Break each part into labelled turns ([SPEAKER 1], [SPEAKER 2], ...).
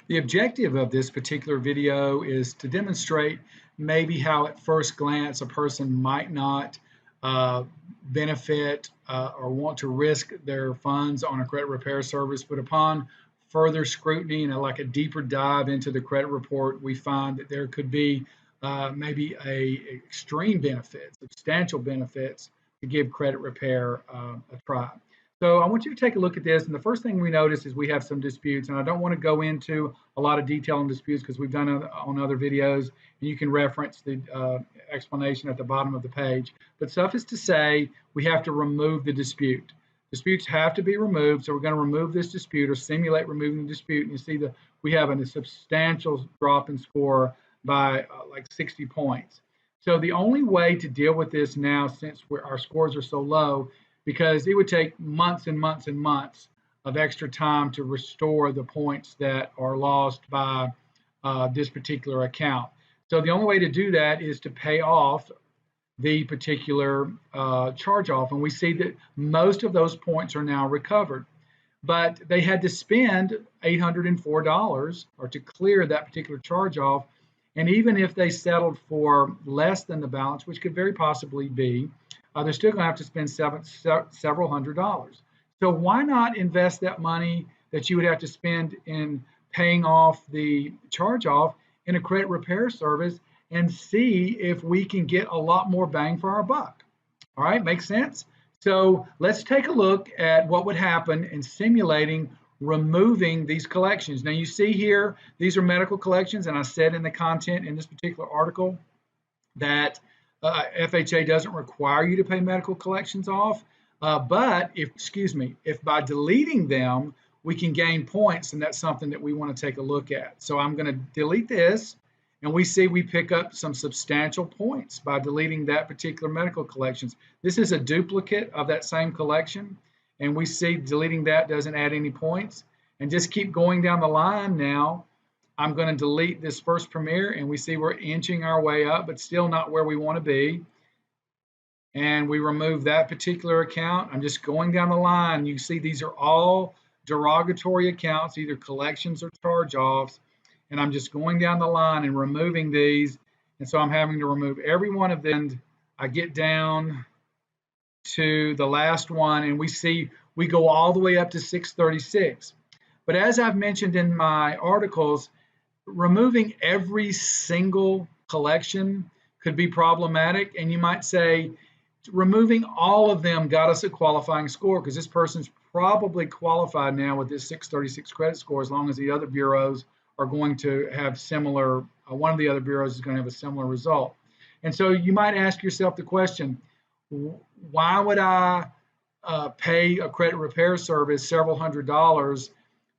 [SPEAKER 1] The objective of this particular video is to demonstrate maybe how at first glance a person might not uh, benefit or want to risk their funds on a credit repair service, but upon further scrutiny and like a deeper dive into the credit report, we find that there could be maybe extreme benefits, substantial benefits to give credit repair a try. So I want you to take a look at this. And the first thing we notice is we have some disputes. And I don't want to go into a lot of detail on disputes because we've done it on other videos. And you can reference the explanation at the bottom of the page. But suffice to say, we have to remove the dispute. Disputes have to be removed. So we're going to remove this dispute or simulate removing the dispute. And you see that we have a substantial drop in score by like 60 points. So the only way to deal with this now, since our scores are so low, because it would take months and months and months of extra time to restore the points that are lost by this particular account. So the only way to do that is to pay off the particular charge off. And we see that most of those points are now recovered. But they had to spend $804 or to clear that particular charge off. And even if they settled for less than the balance, which could very possibly be, they're still going to have to spend several $100s. So why not invest that money that you would have to spend in paying off the charge off in a credit repair service and see if we can get a lot more bang for our buck? All right, makes sense? So let's take a look at what would happen in simulating removing these collections. Now you see here, these are medical collections, and I said in the content in this particular article that FHA doesn't require you to pay medical collections off, but if by deleting them, we can gain points, and that's something that we want to take a look at. So I'm going to delete this, and we see we pick up some substantial points by deleting that particular medical collections. This is a duplicate of that same collection, and we see deleting that doesn't add any points. And just keep going down the line now. I'm going to delete this First Premier, and we see we're inching our way up, but still not where we want to be. And we remove that particular account. I'm just going down the line. You see these are all derogatory accounts, either collections or charge-offs. And I'm just going down the line and removing these. And so I'm having to remove every one of them. I get down to the last one, and we see we go all the way up to 636. But as I've mentioned in my articles, removing every single collection could be problematic. And you might say, removing all of them got us a qualifying score because this person's probably qualified now with this 636 credit score, as long as the other bureaus are going to have similar, one of the other bureaus is going to have a similar result. And so you might ask yourself the question, why would I pay a credit repair service several $100s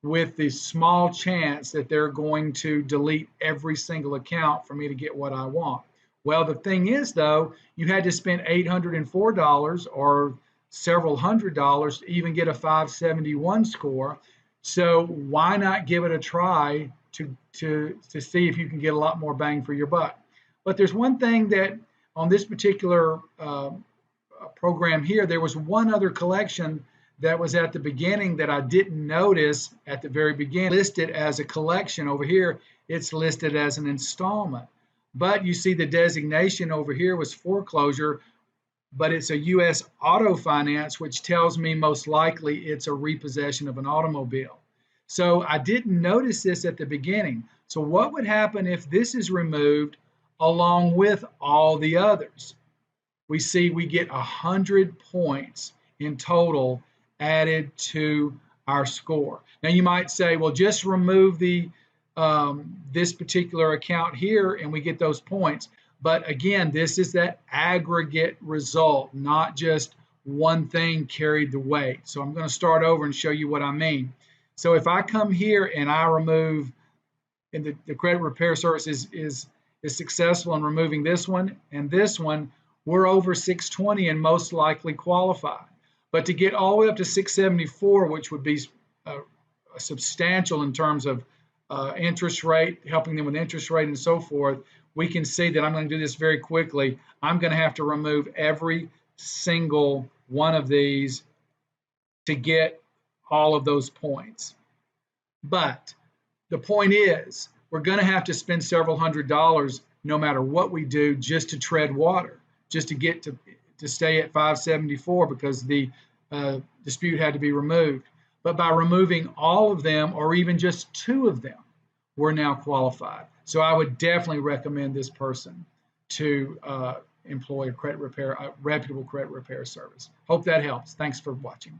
[SPEAKER 1] with the small chance that they're going to delete every single account for me to get what I want? Well, the thing is, though, you had to spend $804 or several $100s to even get a 571 score. So why not give it a try to see if you can get a lot more bang for your buck? But there's one thing that on this particular program here, there was one other collection that was at the beginning that I didn't notice at the very beginning. Listed as a collection over here, it's listed as an installment. But you see the designation over here was foreclosure, but it's a U.S. auto finance, which tells me most likely it's a repossession of an automobile. So I didn't notice this at the beginning. So what would happen if this is removed along with all the others? We see we get 100 points in total added to our score. Now you might say, well, just remove the this particular account here and we get those points. But again, this is that aggregate result, not just one thing carried the weight. So I'm going to start over and show you what I mean. So if I come here and I remove, and the credit repair service is successful in removing this one and this one, we're over 620 and most likely qualify. But to get all the way up to 674, which would be substantial in terms of interest rate, helping them with interest rate and so forth, we can see that I'm going to do this very quickly. I'm going to have to remove every single one of these to get all of those points. But the point is, we're going to have to spend several $100s no matter what we do just to tread water, just to get to stay at 574 because the dispute had to be removed. But by removing all of them, or even just 2 of them, we're now qualified. So I would definitely recommend this person to employ a reputable credit repair service. Hope that helps. Thanks for watching.